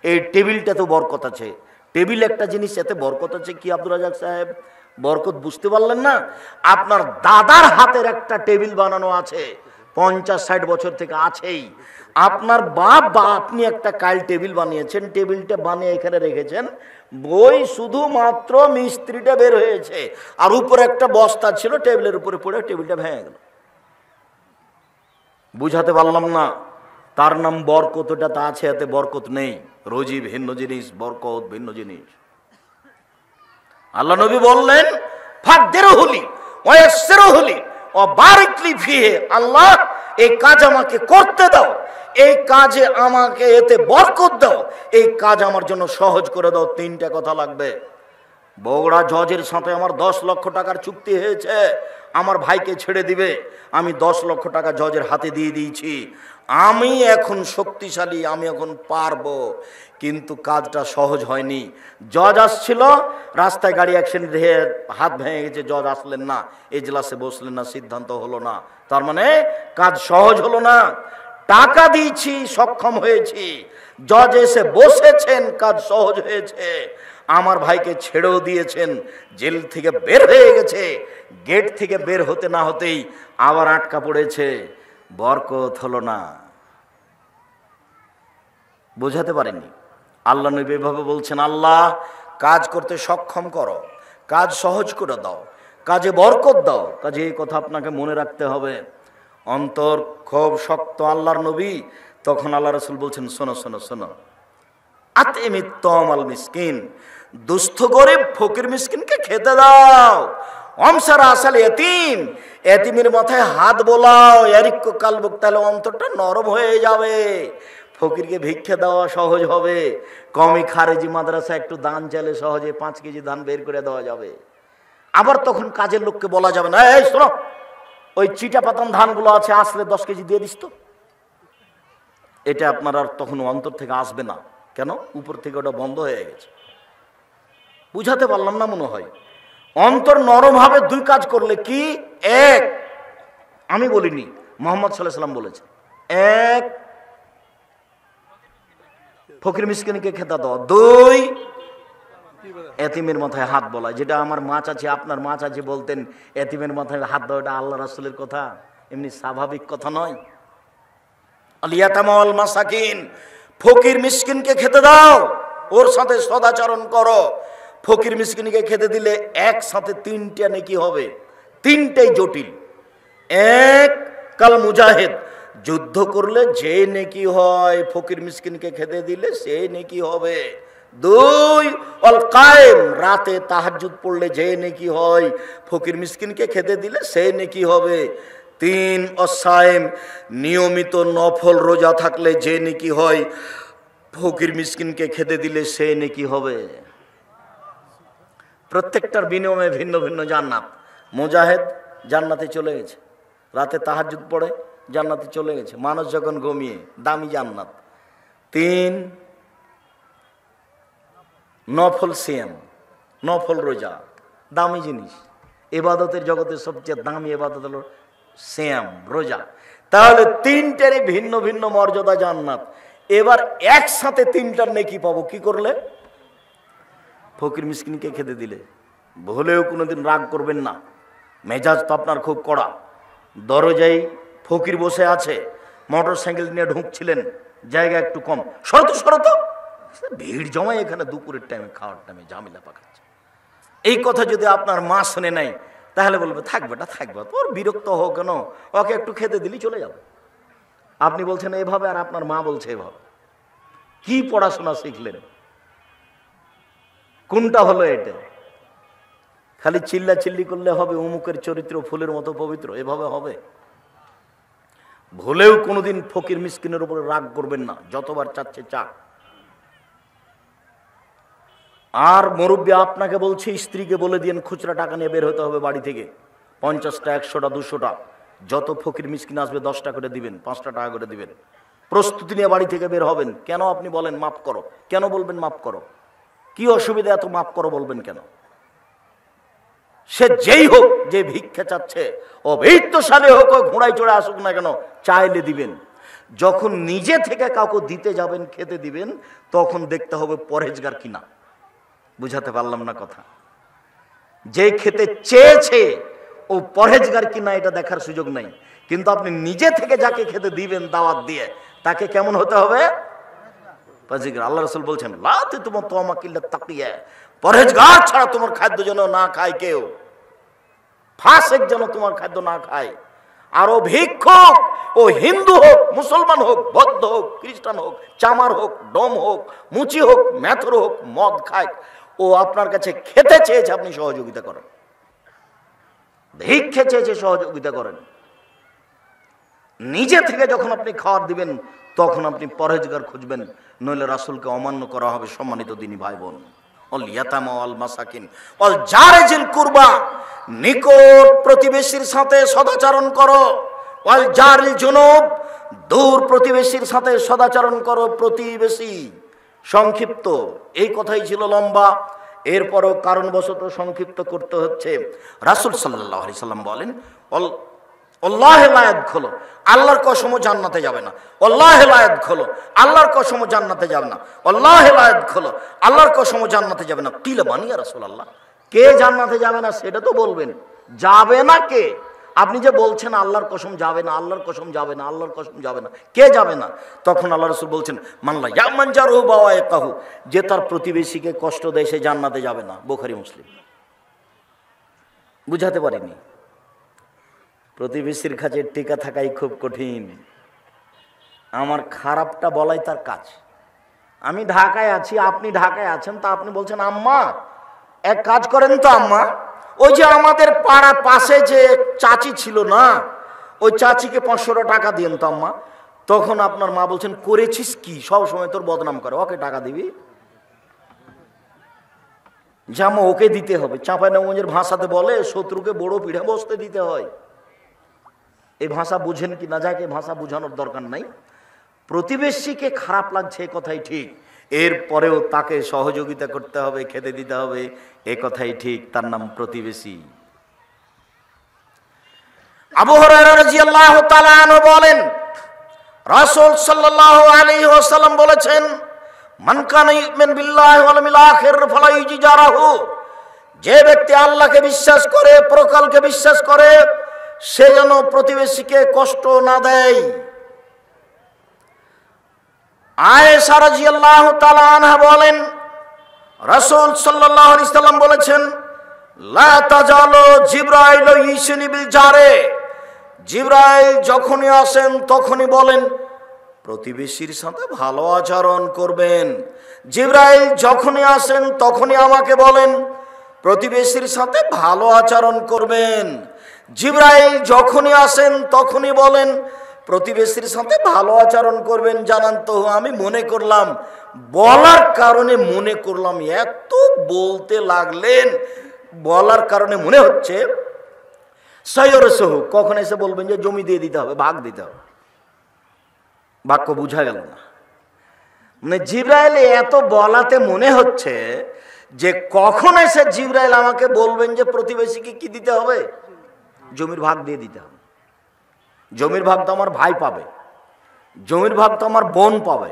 এই টেবিলটা তো বরকত আছে, টেবিল একটা জিনিস, এতে বরকত আছে। কি আব্দুল রাজাক সাহেব বরকত বুঝতে পারলেন না? আপনার দাদার হাতের একটা টেবিল বানানো আছে, 50-60 বছর থেকে আছেই। আপনার বাপ বা আপনি একটা কাল টেবিল বানিয়েছেন, টেবিলটা বানিয়ে এখানে রেখেছেন, বই শুধুমাত্র মিস্ত্রিটা বের হয়েছে, আর উপরে একটা বস্তা ছিল, টেবিলের উপরে পড়ে টেবিলটা ভেঙে গেল। বুঝাতে পারলাম না? তার নাম বরকত, ওটা তা আছে, এতে বরকত নেই। রুজি ভিন্ন জিনিস, বরকত ভিন্ন জিনিস। আল্লাহ নবী বললেন ফাকদিরহুলি ওয়া ইয়াসসিরহুলি ওয়া বারিকলি ফিহি, আল্লাহ এই কাজ আমাকে করতে দাও, এই কাজে আমাকে এতে বরকত দাও, এই কাজ আমার জন্য সহজ করে দাও। 3টা কথা লাগবে। বগুড়া জজের সাথে আমার 10 লক্ষ টাকার চুক্তি হয়েছে। আমার ভাইকে ছেড়ে দিবে। আমি 10 লক্ষ টাকা জজের হাতে দিয়ে দিয়েছি, আমি এখন শক্তিশালী, আমি এখন পারবো। কিন্তু কাজটা সহজ হয়নি। জজ আসছিল, রাস্তায় গাড়ি অ্যাক্সিডেন্ট হয়ে হাত ভেঙে গেছে, জজ আসলেন না, এজলাসে বসলেন না, সিদ্ধান্ত হলো না। তার মানে কাজ সহজ হলো না। টাকা দিয়েছি, সক্ষম হয়েছি, জজ এসে বসেছেন, কাজ সহজ হয়েছে। আমার ভাইকে ছেড়েও দিয়েছেন, জেল থেকে বের হয়ে গেছে, গেট থেকে বের হতে না হতেই আবার আটকা পড়েছে, বরকত হলো না। বোঝাতে পারেননি। আল্লাহ নবী এভাবে বলছেন, আল্লাহ কাজ করতে সক্ষম করো, কাজ সহজ করে দাও, কাজে বরকত দাও। কাজে এই কথা আপনাকে মনে রাখতে হবে। অন্তর খুব শক্ত আল্লাহর নবী। তখন আল্লাহ রাসূল বলছেন, শোনো শোনো শোনো, আতিমিত তমাল মিসকিন, দুস্থ গরিব ফকির মিসকিনকে খেতে দাও। অমসারা আসাল এতিম, এতিমের মাথায় হাত বোলাও, এরিক্য কালবুক, তাহলে অন্তরটা নরম হয়ে যাবে। ফকিরকে ভিক্ষা দেওয়া সহজ হবে। কমি খারেজি মাদ্রাসা একটু দান চাইলে সহজে 5 কেজি ধান বের করে দেওয়া যাবে। আবার তখন কাজের লোককে বলা যাবে না, এই শোনো, ওই চিটা পাতান ধানগুলো আছে, আসলে 10 কেজি দিয়ে দিস তো। এটা আপনার আর তখন অন্তর থেকে আসবে না। কেন? উপর থেকে ওটা বন্ধ হয়ে গেছে। বুঝাতে পারলাম না মনে হয়। অন্তর নরম ভাবে 2 কাজ করলে কি? 1, আমি বলিনি, মুহাম্মদ সাল্লাল্লাহু আলাইহি ওয়াসাল্লাম বলেছেন, 1 ফকির মিসকিনকে খেতে দাও, 2 এতিমের মাথায় হাত বলা। যেটা আমার মা চাচি, আপনার মা চাচি বলতেন এতিমের মাথায় হাত দাও, এটা আল্লাহ রাসূলের কথা, এমনি স্বাভাবিক কথা নয়। আলিয়াতামা ওয়াল মাসাকিন, ফকির মিসকিনকে খেতে দাও, ওর সাথে সদাচরণ করো। ফকির মিসকিনকে খেতে দিলে একসাথে 3টা নেকি হবে, 3টাই জটিল। 1 কাল মুজাহিদ, যুদ্ধ করলে যে নেকি হয়, ফকির মিসকিনকে খেতে দিলে সেই নেকি হবে। 2 অল কায়েম, রাতে তাহাজ্জুদ পড়লে যে নেকি হয়, ফকির মিসকিনকে খেতে দিলে সেই নেকি হবে। 3 অসায়েম, নিয়মিত নফল রোজা থাকলে যে নেকি হয়, ফকির মিসকিনকে খেতে দিলে সেই নেকি হবে। প্রত্যেকটার বিনিময়ে ভিন্ন ভিন্ন জান্নাত। মুজাহিদ জান্নাতে চলে গেছে, রাতে তাহাজ্জুদ পড়ে জান্নাতে চলে গেছে, মানুষ যখন ঘুমিয়ে, দামি জান্নাত। 3 নফল সিয়াম, নফল রোজা, দামি জিনিস। ইবাদতের জগতের সবচেয়ে দামি ইবাদত হলো সিয়াম, রোজা। তাহলে 3টারই ভিন্ন ভিন্ন মর্যাদা, জান্নাত। এবার একসাথে 3টার নেকি পাবো কি করলে? ফকির মিসকিনকে খেতে দিলে। ভুলেও কোনোদিন রাগ করবেন না, মেজাজ তো আপনার খুব কড়া। দরজায় ফকির বসে আছে, মোটর সাইকেল নিয়ে ঢুকছিলেন, জায়গা একটু কম, শরত শরত, ভিড় জমায় এখানে দুপুরের টাইমে, খাওয়ার টাইমে ঝামেলা পাকাচ্ছে। এই কথা যদি আপনার মা শুনে নাই, তাহলে বলবে থাকবে না, থাকবে, তোর বিরক্ত হোক কেন, ওকে একটু খেতে দিলি চলে যাবে। আপনি বলছেন এভাবে, আর আপনার মা বলছে এভাবে। কি পড়াশোনা শিখলেন? কোনটা হলো এটা? খালি চিল্লা চিল্লি করলে হবে অমুকের চরিত্র ফুলের মতো পবিত্র, এভাবে হবে? ভুলেও কোনোদিন ফকির মিসকিনের উপরে রাগ করবেন না, যতবার চাচ্ছে চাক। আর মুরব্বী আপনাকে বলছে, স্ত্রীকে বলে দিয়েন খুচরা টাকা নিয়ে বের হতে হবে বাড়ি থেকে, 50টা 100টা 200টা, যত ফকির মিসকিন আসবে 10টা করে দিবেন, 5টা টাকা করে দিবেন, প্রস্তুতি নিয়ে বাড়ি থেকে বের হবেন। কেন? আপনি বলেন মাফ করো, কেন বলবেন মাফ করো? কি অসুবিধা এত মাফ করো বলবেন কেন? সে যেই হোক, যে ভিক্ষা চাচ্ছে, অবৈধশালী হোক, ঘোড়ায় চড়ে আসুক না কেন, চাইলে দিবেন। যখন নিজে থেকে কাউকে দিতে যাবেন, খেতে দিবেন, তখন দেখতে হবে পরহেজগার কিনা। বুঝাতে পারলাম না কথা? যে খেতে চেয়েছে ও পরহেজগার কিনা, এটা দেখার সুযোগ নাই। কিন্তু আপনি নিজে থেকে যাকে খেতে দিবেন দাওয়াত দিয়ে, তাকে কেমন হতে হবে? আল্লাহ রাসূল বলছেন, লা তুমা তোমা কিল্লা তাকিয়া, পরহেজগার ছাড়া তোমার খাদ্য যেন না খায় কেউ, ফাসিক যেন তোমার খাদ্য না খায়। আর ও ভিক্ষুক, ও হিন্দু হোক, মুসলমান হোক, বৌদ্ধ হোক, খ্রিস্টান হোক, চামার হোক, ডম হোক, মুচি হোক, মেথর হোক, মদ খায়, ও আপনার কাছে খেতে চেয়েছে, আপনি সহযোগিতা করেন। ভিক্ষে চেয়েছে, সহযোগিতা করেন। নিজে থেকে যখন আপনি খাওয়ার দিবেন, তখন আপনি পরহেজগার খুঁজবেন, নইলে রাসূলকে অমান্য করা হবে। সম্মানিত দিনী ভাই বোন, ওয়াল ইয়াতামা ওয়াল মাসাকিন ওয়াল জারিজিল কুরবা, নিকট প্রতিবেশীর সাথে সদাচরণ করো। ওয়াল জারিল জুনুব, দূর প্রতিবেশীর সাথে সদাচরণ করো। প্রতিবেশী সংক্ষিপ্ত, এই কথাই ছিল লম্বা, এরপরও কারণবশত সংক্ষিপ্ত করতে হচ্ছে। রাসূল সাল্লাল্লাহু আলাইহি সাল্লাম বলেন, আল্লাহে লা ইয়াদখুলু, আল্লাহর কসমও জান্নাতে যাবে না। আল্লাহে লা ইয়াদখুলু, আল্লাহর কসমও জান্নাতে যাবে না। আল্লাহে লা ইয়াদখুলু, আল্লাহর কসমও জান্নাতে যাবে না। কিলা মানি ইয়া রাসূলুল্লাহ, কে জান্নাতে যাবে না সেটা তো বলবেন, যাবে না কে? আপনি যে বলছেন আল্লাহর কসম যাবে না, আল্লাহর কসম যাবে না, আল্লাহর কসম যাবে না, কে যাবে না? তখন আল্লাহ রাসূল বলছেন, মানলা ইয়ামান জারহু ওয়া ইয়াকাহু, যে তার প্রতিবেশীকে কষ্ট দেয় সে জান্নাতে যাবে না। বুখারী মুসলিম। বুঝাতে পারিনি? প্রতিবেশীর কাছে টিকা থাকাই খুব কঠিন। আমার খারাপটা বলাই তার কাজ। আমি ঢাকায় আছি, আপনি ঢাকায় আছেন, তা আপনি বলছেন আম্মা এক কাজ করেন তো আম্মা, ওই যে আমাদের পাড়ার পাশে যে চাচি ছিল না, ওই চাচিকে 500 টাকা দিয়েন তো আম্মা। তখন আপনার মা বলছেন, করেছিস কি? সব সময় তোর বদনাম করে, ওকে টাকা দিবি? জামা ওকে দিতে হবে। চাঁপাইনবাবগঞ্জের ভাষাতে বলে, শত্রুকে বড় পিঠে বসতে দিতে হয়। এই ভাষা বুঝেন কি না, যাকে ভাষা বোঝানোর দরকার নাই। প্রতিবেশীকে খারাপ লাগছে এ কথাই ঠিক, এরপরেও তাকে সহযোগিতা করতে হবে, খেতে দিতে হবে, এ কথাই ঠিক, তার নাম প্রতিবেশী। আবু হুরায়রা রাদিয়াল্লাহু তাআলা আনহু বলেন, রাসূল সাল্লাল্লাহু আলাইহি ওয়াসাল্লাম বলেছেন, মান কানা ইউমিন বিল্লাহি ওয়াল ইয়াউমিল আখির ফালা ইউজিরাহু, যে ব্যক্তি আল্লাহকে বিশ্বাস করে, পরকালকে বিশ্বাস করে, সে যেন প্রতিবেশীকে কষ্ট না দেয়। আয়েশা রাদিয়াল্লাহু তাআলা আনহা বলেন, রাসূল সাল্লাল্লাহু আলাইহি সাল্লাম বলেছেন, লা তাজালু জিবরাইল ইউসিনি বিল জারে, জিবরাইল যখনই আসেন তখনই বলেন প্রতিবেশীর সাথে ভালো আচরণ করবেন। জিবরাইল যখনই আসেন তখনই আমাকে বলেন প্রতিবেশীর সাথে ভালো আচরণ করবেন। জিবরাইল যখনই আসেন তখনই বলেন প্রতিবেশীর সাথে ভালো আচরণ করবেন। জানান তো, আমি মনে করলাম, বলার কারণে মনে করলাম, এত বলতে লাগলেন, বলার কারণে মনে হচ্ছে সৈয়রসহু, কখন এসে বলবেন যে জমি দিয়ে দিতে হবে, ভাগ দিতে হবে। বাক্য বুঝা গেল না। মানে জিবরাইল এত বলাতে মনে হচ্ছে যে কখন এসে জিবরাইল আমাকে বলবেন যে প্রতিবেশীকে কি দিতে হবে, জমির ভাগ দিয়ে দিতে হবে। জমির ভাগ তো আমার ভাই পাবে, জমির ভাগ তো আমার বোন পাবে।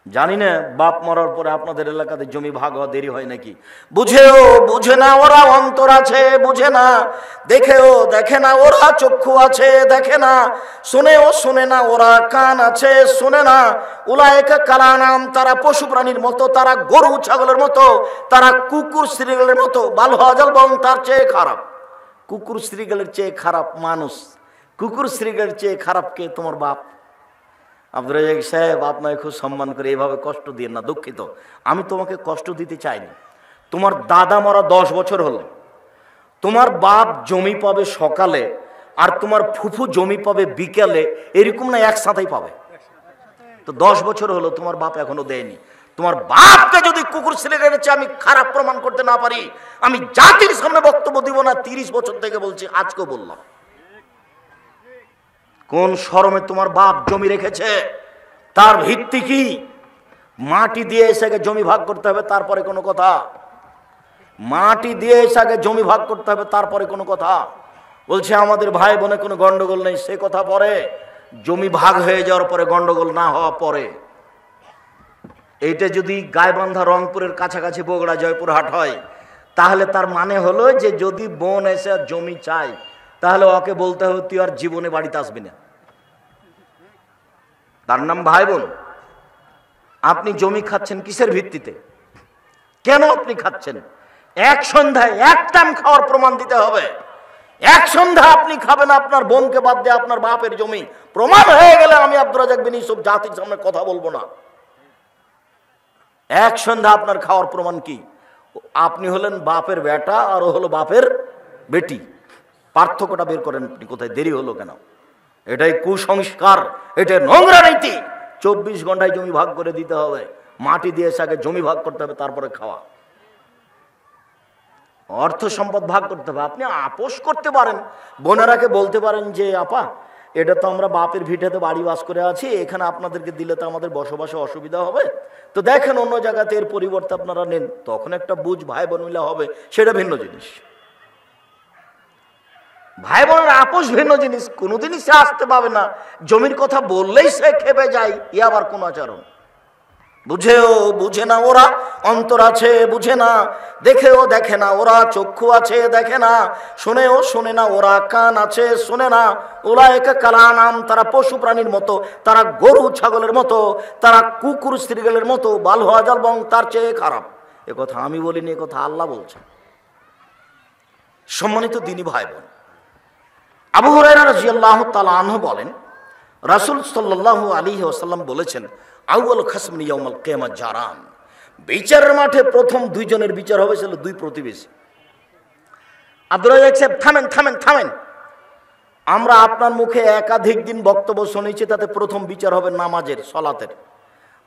জানি না বাপ মরার পরে আপনাদের এলাকাতে জমি ভাগ হওয়া দেরি হয় নাকি। বুঝেও বুঝে না ওরা অন্তর আছে, বুঝে না, দেখেও দেখে না ওরা চক্ষু আছে, দেখে না, শুনেও শুনে না ওরা কান আছে, শুনে না। উলায়েকা কালানাম, তারা পশু প্রাণীর মতো, তারা গরু ছাগলের মতো, তারা কুকুর শ্রীগালের মতো। বাল হাজাল বরং তার চেয়ে খারাপ। কুকুর শ্রীগালের চেয়ে খারাপ মানুষ, কুকুর শ্রীগালের চেয়ে খারাপ কে? তোমার বাপ। আব্দুর রাজ্জাক সাহেব, আপনাকে খুব সম্মান করে, এভাবে কষ্ট দিয়ে না, দুঃখিত, আমি তোমাকে কষ্ট দিতে চাইনি। তোমার দাদা মরা 10 বছর হলো, তোমার বাপ জমি পাবে সকালে আর তোমার ফুফু জমি পাবে বিকেলে, এরকম না একসাথেই পাবে। তো 10 বছর হলো, তোমার বাপ এখনো দেয়নি। তোমার বাপকে যদি কুকুর শ্রীগালের চেয়ে আমি খারাপ প্রমাণ করতে না পারি, আমি জাতির সামনে বক্তব্য দিব না। 30 বছর থেকে বলছি, আজকেও বললাম। কোন শরমে তোমার বাপ জমি রেখেছে? তার ভিত্তি কি? মাটি দিয়ে এসে জমি ভাগ করতে হবে, তারপরে কোনো কথা। মাটি দিয়ে এসে জমি ভাগ করতে হবে, তারপরে কোনো কথা। বলছে আমাদের ভাই বোনে কোনো গন্ডগোল নেই, সে কথা পরে। জমি ভাগ হয়ে যাওয়ার পরে গন্ডগোল না হওয়া পরে। এইটা যদি গাইবান্ধা রংপুরের কাছাকাছি বগুড়া জয়পুরহাট হয়, তাহলে তার মানে হলো যে যদি বোন এসে জমি চায়, তাহলে ওকে বলতে হবে তুই আর জীবনে বাড়িতে আসবি না। তার নাম ভাই বোন। আপনি জমি খাচ্ছেন কিসের ভিত্তিতে? কেন আপনি খাচ্ছেন? এক সন্ধ্যায় এক টাইম খাওয়ার প্রমাণ দিতে হবে। এক সন্ধ্যা আপনি খাবেন আপনার বোনকে বাদ দিয়ে আপনার বাপের জমি, প্রমাণ হয়ে গেলে আমি আব্দুর রাজ্জাক বিন ইউসুফ জাতির সামনে কথা বলবো না। এক সন্ধ্যা আপনার খাওয়ার প্রমাণ কি? আপনি হলেন বাপের বেটা আর ও হলো বাপের বেটি। পার্থক্যটা বের করেন আপনি কোথায়? দেরি হলো কেন? এটাই কুসংস্কার, এটা নোংরা নীতি। 24 ঘন্টায় জমি ভাগ করে দিতে হবে, মাটি দিয়ে এসে আগে জমি ভাগ করতে হবে, তারপরে খাওয়া। অর্থ সম্পদ ভাগ করতে হবে। আপনি আপোষ করতে পারেন, বোনেরাকে বলতে পারেন যে আপা এটা তো আমরা বাপের ভিটেতে বাড়ি বাস করে আছি, এখানে আপনাদেরকে দিলে তো আমাদের বসবাসে অসুবিধা হবে, তো দেখেন অন্য জায়গাতে এর পরিবর্তে আপনারা নেন। তখন একটা বুঝ ভাই বোন মিলে হবে, সেটা ভিন্ন জিনিস। ভাই বোনের আপোষ ভিন্ন জিনিস। কোনোদিনই সে আসতে পাবে না, জমির কথা বললেই সে খেপে যায়। ই আবার কোন আচরণ? বুঝেও বুঝে না ওরা, অন্তর আছে বুঝে না, দেখেও দেখে না ওরা, চক্ষু আছে দেখে না, শুনেও শোনে না ওরা, কান আছে শোনে না। ওরা একা কালানাম, তারা পশু প্রাণীর মতো, তারা গরু ছাগলের মতো, তারা কুকুর শ্রীগালের মতো, বাল হওয়া জল বং তার চেয়ে খারাপ। এ কথা আমি বলিনি, এ কথা আল্লাহ বলছেন। সম্মানিত দিনী ভাই বোন, আবু হুরায়রা রাদিয়াল্লাহু তাআলা আনহু বলেন, রাসূল সাল্লাল্লাহু আলাইহি ওয়াসাল্লাম বলেছেন, আউয়াল খাসমি ইয়াউমাল কিয়ামাহ জারান, বিচারের মাঠে প্রথম দুইজনের বিচার হবে ছিল দুই প্রতিবেশী। আব্দুর রাজ্জাক সাহেব থামেন থামেন থামেন, আমরা আপনার মুখে একাধিক দিন বক্তব্য শুনেছি, তাতে প্রথম বিচার হবে নামাজের, সালাতের,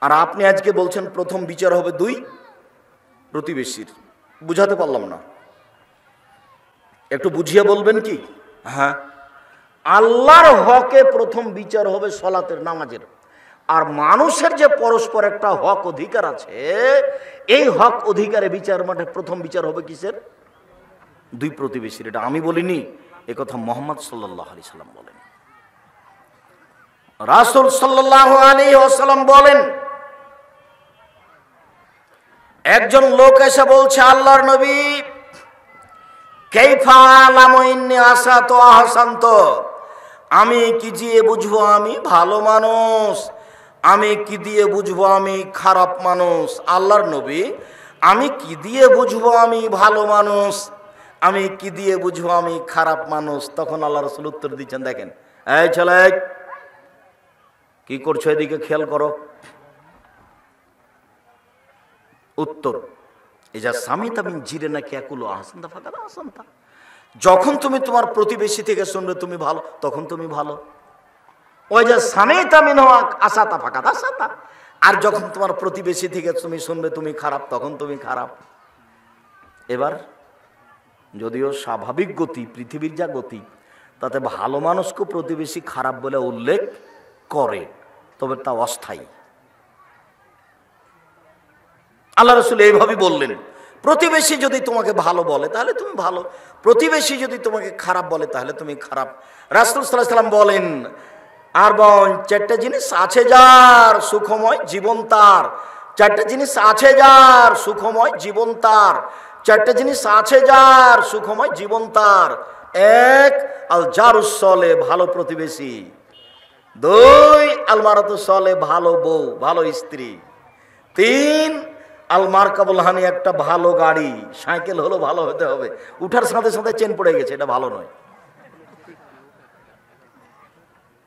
আর আপনি আজকে বলছেন প্রথম বিচার হবে দুই প্রতিবেশীর। বুঝাতে পারলাম না, একটু বুঝিয়ে বলবেন কি? হ্যাঁ, আল্লাহর হকে প্রথম বিচার হবে সালাতের, নামাজের। আর মানুষের যে পরস্পর একটা হক অধিকার আছে, এই হক অধিকারে বিচার মাঠে প্রথম বিচার হবে কিসের? দুই প্রতিবেশীর। এটা আমি বলিনি, এ কথা মুহাম্মদ সাল্লাল্লাহু আলাইহি সাল্লাম বলেন। রাসূল সাল্লাল্লাহু আলাইহি ওয়াসাল্লাম বলেন, একজন লোক এসে বলছে, আল্লাহর নবী, কাইফা আলামু ইন্নী আসাতু আহসান্ত, আমি কি দিয়ে বুঝবো আমি ভালো মানুষ, আমি কি দিয়ে বুঝবো আমি খারাপ মানুষ? আল্লাহর নবী, আমি কি দিয়ে বুঝবো আমি ভালো মানুষ, আমি কি দিয়ে বুঝবো আমি খারাপ মানুষ? তখন আল্লাহ রাসূল উত্তর দিচ্ছেন, দেখেন, এই ছেলে কি করছো, এদিকে খেয়াল করো। উত্তর, এজা সামিতা মিন জিরানাকা ইয়াকুলু আহসানতা ফাকাদ আহসানতা, যখন তুমি তোমার প্রতিবেশী থেকে শুনবে তুমি ভালো, তখন তুমি ভালো। ওই যে সামিতা মিনহু আসাতা ফাকাদ আসাতা, আর যখন তোমার প্রতিবেশী থেকে তুমি শুনবে তুমি খারাপ, তখন তুমি খারাপ। এবার যদিও স্বাভাবিক গতি, পৃথিবীর যা গতি, তাতে ভালো মানুষকে প্রতিবেশী খারাপ বলে উল্লেখ করে, তবে তা অস্থায়ী। আল্লাহ রাসূল এইভাবে বললেন, প্রতিবেশী যদি তোমাকে ভালো বলে তাহলে তুমি ভালো, প্রতিবেশী যদি তোমাকে খারাপ বলে তাহলে তুমি খারাপ। রাসূল সাল্লাল্লাহু আলাইহি সাল্লাম বলেন, আর বোন, চারটা জিনিস আছে যার সুখময় জীবন তার, চারটা জিনিস আছে যার সুখময় জীবন তার, চারটা জিনিস আছে যার সুখময় জীবন তার। এক, আল জারুস সলে, ভালো প্রতিবেশী। দুই, আল মারাতুস সলে, ভালো বউ, ভালো স্ত্রী। তিন, আল মারকাবুল হানি, একটা ভালো গাড়ি, সাইকেল হলো ভালো হতে হবে, উঠার সাথে সাথে চেন পড়ে গেছে, এটা ভালো নয়।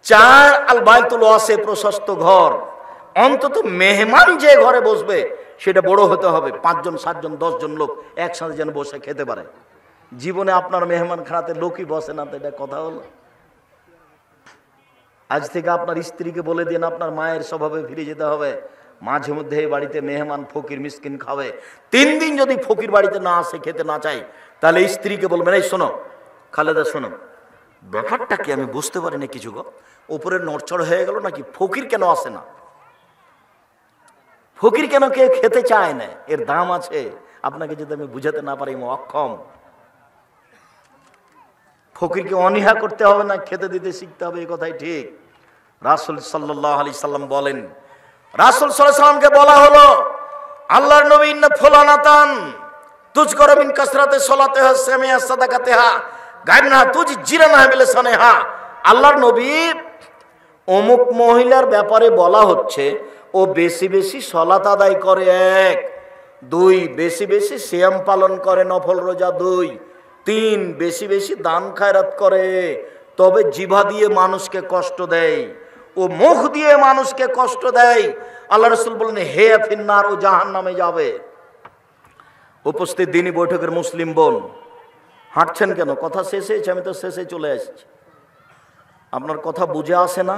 চার, আল বাইতুল ওয়াসি, প্রশস্ত ঘর, অন্তত মেহমান যে ঘরে বসবে সেটা বড় হতে হবে, 5 জন 7 জন 10 জন লোক একসাথে যেন বসে খেতে পারে। জীবনে আপনার মেহমান খানাতে লোকই বসে না, তো এটা কথা হলো? আজ থেকে আপনার স্ত্রীকে বলে দিন আপনার মায়ের স্বভাবে ফিরে যেতে হবে, মাঝে মধ্যে এই বাড়িতে মেহমান ফকির মিসকিন খাবে। 3 দিন যদি ফকির বাড়িতে না আসে, খেতে না চাই, তাহলে স্ত্রীকে বলবেন, এই শোনো খালেদা, শোনো, ব্যাপারটা কি আমি বুঝতে পারি না কিছু গো, উপরে নড়চড় হয়ে গেল নাকি, ফকির কেন আসে না, ফকির কেন কে খেতে চায় না, এর দাম আছে। আপনাকে যদি আমি বুঝাতে না পারি অক্ষম। ফকিরকে অনীহা করতে হবে না, খেতে দিতে শিখতে হবে, এই কথাই ঠিক। রাসূল সাল্লাল্লাহু আলাইহি সাল্লাম বলেন, রাসূল সাল্লাল্লাহু আলাইহি সাল্লামকে বলা হলো, আল্লাহর নবী, ইন্না ফুলানাতান তুজকারু মিন কাসরাতি সালাতিহা সামিয়া সাদাকাতিহা গায়না তুজ জিরানা বিলিসানিহা। আল্লাহর নবী, অমুক মহিলার ব্যাপারে বলা হচ্ছে ও বেশি বেশি সালাত আদায় করে, 1, 2 বেশি বেশি সিয়াম পালন করে, নফল রোজা 2, 3 বেশি বেশি দান খায়রাত করে, তবে জিভা দিয়ে মানুষকে কষ্ট দেয়, ও মুখ দিয়ে মানুষকে কষ্ট দেয়। আল্লাহ রাসূল বলেন, হে ফিন্নার, ও জাহান্নামে যাবে। উপস্থিত দিনী বৈঠকের মুসলিম বোন, হাঁটছেন কেন? কথা শেষ হয়েছে, আমি তো শেষে চলে আসছি। আপনার কথা বুঝে আসে না?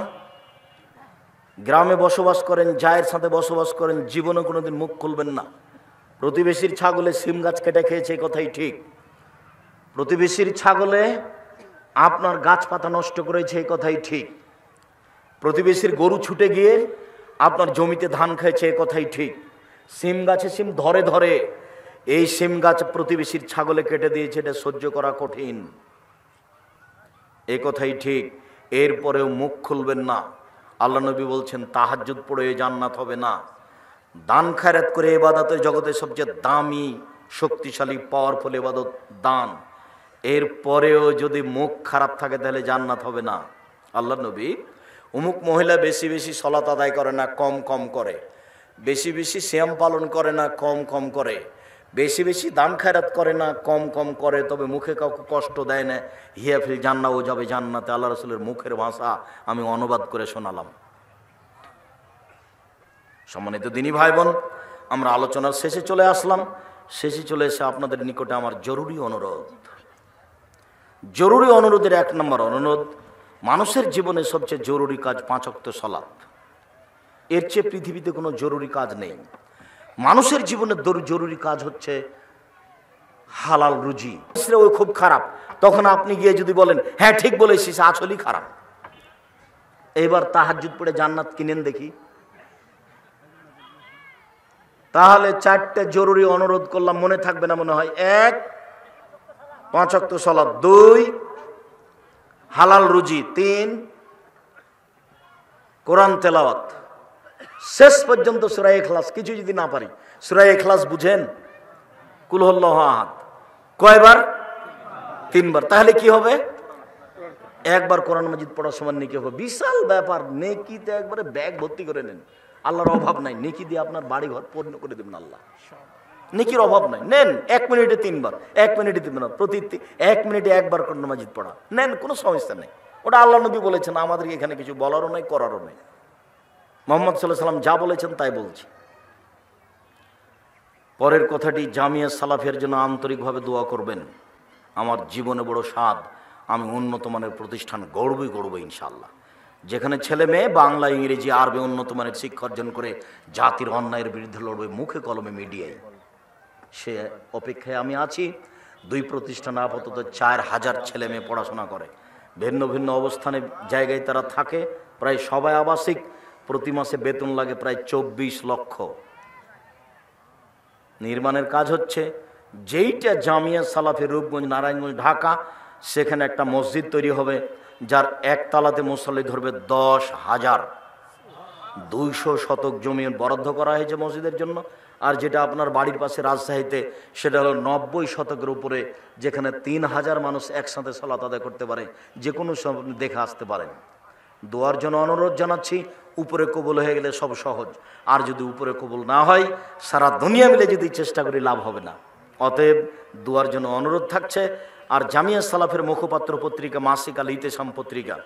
গ্রামে বসবাস করেন, জায়ের সাথে বসবাস করেন, জীবনে কোনোদিন মুখ খুলবেন না। প্রতিবেশীর ছাগলে সিম গাছ কেটে খেয়েছে, এই কথাই ঠিক। প্রতিবেশীর ছাগলে আপনার গাছপাতা নষ্ট করেছে, এই কথাই ঠিক। প্রতিবেশীর গরু ছুটে গিয়ে আপনার জমিতে ধান খেয়েছে, এই কথাই ঠিক। সিম গাছে সিম ধরে ধরে এই সিম গাছ প্রতিবেশীর ছাগলে কেটে দিয়েছে, এটা সহ্য করা কঠিন, এই কথাই ঠিক। এরপরেও মুখ খুলবেন না। আল্লাহ নবী বলছেন তাহাজ্জুদ পড়ে জান্নাত হবে না। দান খায়রাত করে ইবাদতের জগতের সবচেয়ে দামি, শক্তিশালী, পাওয়ারফুল ইবাদত দান। এরপরেও যদি মুখ খারাপ থাকে তাহলে জান্নাত হবে না। আল্লাহ নবী অমুক মহিলা বেশি বেশি সলাত আদায় করে না, কম কম করে, বেশি বেশি সিয়াম পালন করে না, কম কম করে, বেশি বেশি দান খায়রাত করে না, কম কম করে, তবে মুখে কাউকে কষ্ট দেয় না, হিয়া ফিল জান্নাত, ও যাবে জান্নাতে। আল্লাহ রাসূলের মুখের ভাষা আমি অনুবাদ করে শোনালাম। সম্মানিত দিনী ভাই বোন, আমরা আলোচনার শেষে চলে আসলাম। শেষে চলে এসে আপনাদের নিকটে আমার জরুরি অনুরোধের 1 নম্বর অনুরোধ, মানুষের জীবনে সবচেয়ে জরুরি কাজ 5 ওয়াক্ত সালাত। এর চেয়ে পৃথিবীতে কোনো জরুরি কাজ নেই। মানুষের জীবনে জরুরি কাজ হচ্ছে হালাল রুজি। ওই খুব খারাপ, তখন আপনি গিয়ে যদি বলেন হ্যাঁ ঠিক বলেছিস, আসলেই খারাপ, এবার তাহাজ্জুদ পড়ে জান্নাত কিনেন দেখি। তাহলে 4টে জরুরি অনুরোধ করলাম, মনে থাকবে না মনে হয়। 1, 5 ওয়াক্ত সালাত, 2, হালাল রুজি, 3, কোরআন তেলাওয়াত। শেষ পর্যন্ত সূরা ইখলাস। কিছু যদি না পারি, সূরা ইখলাস বুঝেন? কুল হুয়াল্লাহু আহাদ কয়বার? 3 বার। তাহলে কি হবে? 1 বার কোরআন মাজিদ পড়ার সমান নেকি হবে। বিশাল ব্যাপার। নেকিতে একবারে ব্যাগ ভর্তি করে নেন। আল্লাহর অভাব নাই, নেকি দিয়ে আপনার বাড়ি ঘর পূর্ণ করে দেবেন আল্লাহ। নেকির অভাব নাই। নেন 1 মিনিটে 3 বার, 1 মিনিটে 3 বার, প্রতি 1 মিনিটে 1 বার কোরআন মাজিদ পড়া নেন, কোনো সমস্যা নেই। ওটা আল্লাহ নবী বলেছেন, আমাদেরকে এখানে কিছু বলারও নাই, করারও নেই। মুহাম্মদ সাল্লাল্লাহু আলাইহি ওয়াসাল্লাম যা বলেছেন তাই বলছি। পরের কথাটি, জামিয়া সালাফের জন্য আন্তরিকভাবে দোয়া করবেন। আমার জীবনে বড় স্বাদ, আমি উন্নত মানের প্রতিষ্ঠান গড়বই ইনশাআল্লাহ, যেখানে ছেলে মেয়ে বাংলা, ইংরেজি, আরবি উন্নত মানের শিক্ষা অর্জন করে জাতির অন্যায়ের বিরুদ্ধে লড়বে মুখে কলমে মিডিয়ায়। সে অপেক্ষায় আমি আছি। 2 প্রতিষ্ঠানে আপাতত 4000 ছেলে মেয়ে পড়াশোনা করে, ভিন্ন ভিন্ন অবস্থানে জায়গায় তারা থাকে, প্রায় সবাই আবাসিক। প্রতি মাসে বেতন লাগে প্রায় 24 লক্ষ। নির্মাণের কাজ হচ্ছে। যেইটা জামিয়া সালাফের রূপগঞ্জ, নারায়ণগঞ্জ, ঢাকা, সেখানে একটা মসজিদ তৈরি হবে, যার 1 তলাতে মুসল্লি ধরবে 10,000। 200 শতক জমি বরাদ্দ করা হয়েছে মসজিদের জন্য। আর যেটা আপনার বাড়ির পাশে রাজশাহীতে, সেটা হলো 90 শতকের উপরে, যেখানে 3000 মানুষ একসাথে সালাত আদায় করতে পারে, যে কোনো সময় দেখে আসতে পারেন। দোয়ার জন্য অনুরোধ জানাচ্ছি। উপরে কবুল হয়ে গেলে সব সহজ, আর যদি উপরে কবুল না হয়, সারা দুনিয়া মিলে যদি চেষ্টা করি লাভ হবে না। অতএব দোয়ার জন্য অনুরোধ থাকছে। আর জামিয়া সালাফের মুখপাত্র পত্রিকা মাসিক আল ইতিসাম পত্রিকা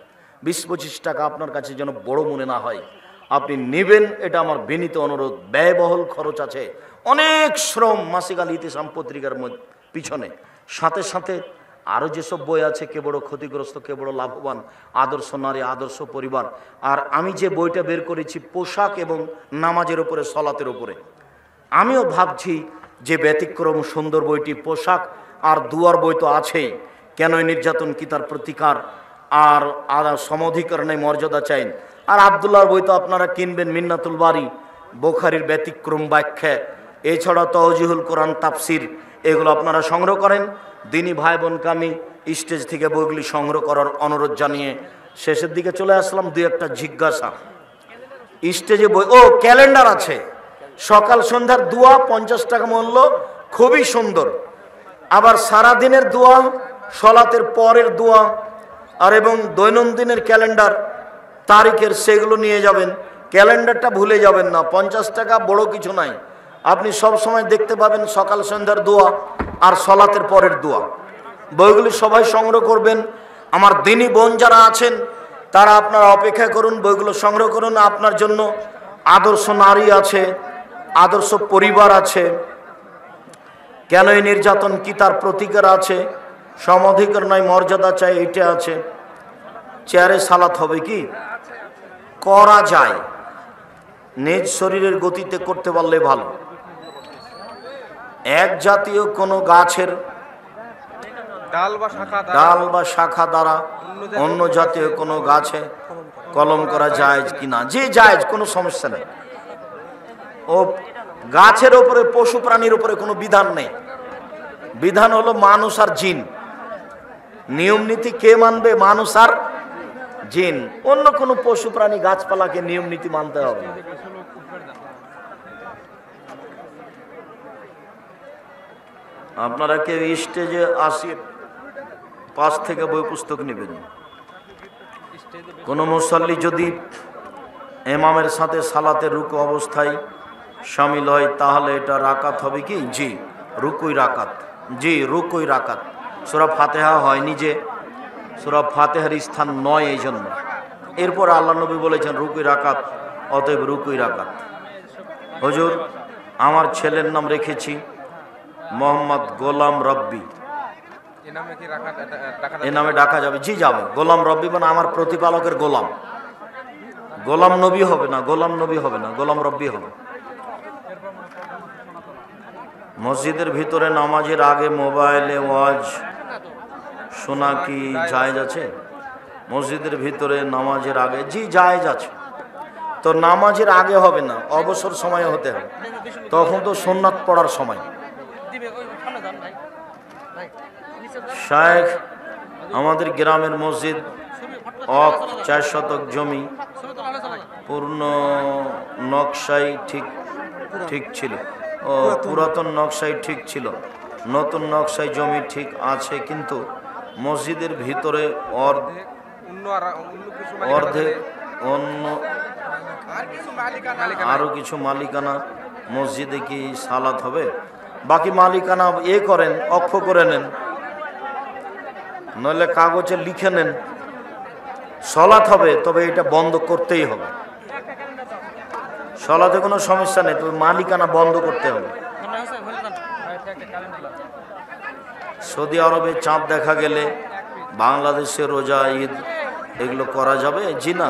20-25 টাকা আপনার কাছে যেন বড় মনে না হয়, আপনি নেবেন, এটা আমার বিনীত অনুরোধ। ব্যয়বহুল খরচ আছে, অনেক শ্রম মাসিক আল ইতিসাম পত্রিকার পিছনে। সাথে সাথে আরও যেসব বই আছে, কে বড় ক্ষতিগ্রস্ত, কে বড় লাভবান, আদর্শ নারী, আদর্শ পরিবার। আর আমি যে বইটা বের করেছি পোশাক এবং নামাজের উপরে, সলাতের উপরে, আমিও ভাবছি যে ব্যতিক্রম সুন্দর বইটি পোশাক। আর দুয়ার বই তো আছেই, কেন নির্যাতন কি তার প্রতিকার, আর সমধিকরণে মর্যাদা চাই। আর আব্দুল্লাহর বই তো আপনারা কিনবেন, মিন্নাতুল বারি, বুখারীর ব্যতিক্রম ব্যাখ্যা, এছাড়া তাওজিহুল কোরআন, তাফসির, এগুলো আপনারা সংগ্রহ করেন। দিনী ভাই বোনকে আমি স্টেজ থেকে বইগুলি সংগ্রহ করার অনুরোধ জানিয়ে শেষের দিকে চলে আসলাম। 2-1টা জিজ্ঞাসা। স্টেজে বই, ক্যালেন্ডার আছে, সকাল সন্ধ্যার দোয়া, 50 টাকা মূল্য, খুবই সুন্দর। আবার সারাদিনের দোয়া, সলাতের পরের দোয়া, আর এবং দৈনন্দিনের ক্যালেন্ডার, তারিখের, সেগুলো নিয়ে যাবেন। ক্যালেন্ডারটা ভুলে যাবেন না। 50 টাকা বড় কিছু নাই, আপনি সব সময় দেখতে পাবেন সকাল সন্ধ্যার দোয়া আর সলাতের পরের দোয়া। বইগুলি সবাই সংগ্রহ করবেন। আমার দিনী বোন যারা আছেন তারা আপনারা অপেক্ষা করুন, বইগুলো সংগ্রহ করুন। আপনার জন্য আদর্শ নারী আছে, আদর্শ পরিবার আছে, কেন এই নির্যাতন কি তার প্রতিকার আছে, সমধিকার নয় মর্যাদা চাই, এইটা আছে। চেয়ারে সালাত হবে কি করা যায়, নিজ শরীরের গতিতে করতে পারলে ভালো। এক জাতীয় কোনো গাছের ডাল বা শাখা দ্বারা অন্য জাতীয় কোনো গাছে কলম করা যায় কিনা, যে জায়েজ, কোনো সমস্যা নেই। ও গাছের উপরে, পশু প্রাণীর উপরে কোনো বিধান নেই। বিধান হলো মানুষ আর জিন। নিয়ম নীতি কে মানবে? মানুষ আর জিন। অন্য কোনো পশু প্রাণী গাছপালাকে নিয়ম নীতি মানতে হবে। আপনারা কেউ স্টেজে আসি পাশ থেকে বই পুস্তক নেবেন। কোন মুসল্লি যদি ইমামের সাথে সালাতের রুকু অবস্থায় শামিল হয় তাহলে এটা রাকাত হবে কি? জি, রুকুই রাকাত। জি, রুকুই রাকাত। সূরা ফাতিহা হয়নি, যে সূরা ফাতিহার স্থান নয়, এই জন্য। এরপর আল্লাহ নবী বলেছেন রুকুই রাকাত, অতএব রুকুই রাকাত। হুজুর, আমার ছেলের নাম রেখেছি মোহাম্মদ গোলাম রব্বি, এ নামে ডাকা যাবে? জি, যাবে। গোলাম রব্বি মানে আমার প্রতিপালকের গোলাম। গোলাম নবী হবে না, গোলাম নবী হবে না, গোলাম রব্বি হবে। মসজিদের ভিতরে নামাজের আগে মোবাইলে ওয়াজ শোনা কি জায়েজ আছে? মসজিদের ভিতরে নামাজের আগে, জি জায়েজ আছে। তো নামাজের আগে হবে না, অবসর সময়ে হতে হবে, তখন তো সুন্নাত পড়ার সময়। শায়েখ, আমাদের গ্রামের মসজিদ 4 শতক জমি পূর্ণ নকশাই ঠিক ছিল। ও পুরাতন নকশাই ঠিক ছিল, নতুন নকশায় জমি ঠিক আছে, কিন্তু মসজিদের ভিতরে অর্ধেক অন্য আরো কিছু মালিকানা, মসজিদে কি সালাত হবে? বাকি মালিকানা করেন, অক্ষ করে নেন, নইলে কাগজে লিখে নেন, সালাত হবে, তবে এটা বন্ধ করতেই হবে। সালাতে কোনো সমস্যা নেই, তবে মালিকানা বন্ধ করতে হবে। সৌদি আরবে চাঁদ দেখা গেলে বাংলাদেশে রোজা, ঈদ এগুলো করা যাবে? জি না,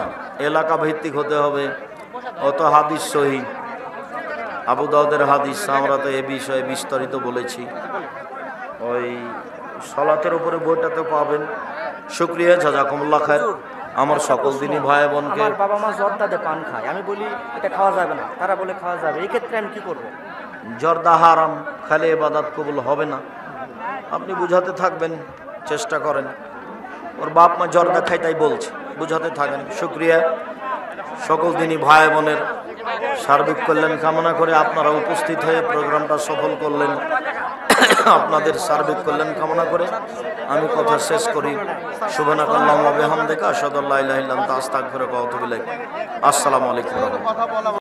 এলাকা ভিত্তিক হতে হবে। অত হাদিস সহি, আবু দাউদের হাদিস, আমরা তো এ বিষয়ে বিস্তারিত বলেছি। ওই সালাতের উপরে বইটাতে পাবেন। শুকরিয়া, জাযাকুমুল্লাহ খায়ের। আমার সকল দিনই ভাই বোনকে, আমার বাবা মা জর্দাতে পান খায়, আমি বলি এটা খাওয়া যাবে না, তারা বলে খাওয়া যাবে, এই ক্ষেত্রে আমি কি করব? জর্দা হারাম, খালে ইবাদত কবুল হবে না। আপনি বুঝাতে থাকবেন, চেষ্টা করেন। ওর বাপ মা জর্দা খায় তাই বলছে, বুঝাতে থাকেন। শুকরিয়া। সকল দিনই ভাই বোনের সার্বিক কল্যাণ কামনা করে আপনারা উপস্থিত হয়ে প্রোগ্রামটা সফল করলেন। আপনাদের সার্বিক কল্যাণ কামনা করে আমি কথা শেষ করি। সুবহানাকাল্লাহুম্মা ওয়া বিহামদিকা আশহাদু আল্লা ইলাহা ইল্লা আনতা আস্তাগফিরুকা ওয়া আতুবু ইলাইক। আসসালামু আলাইকুম।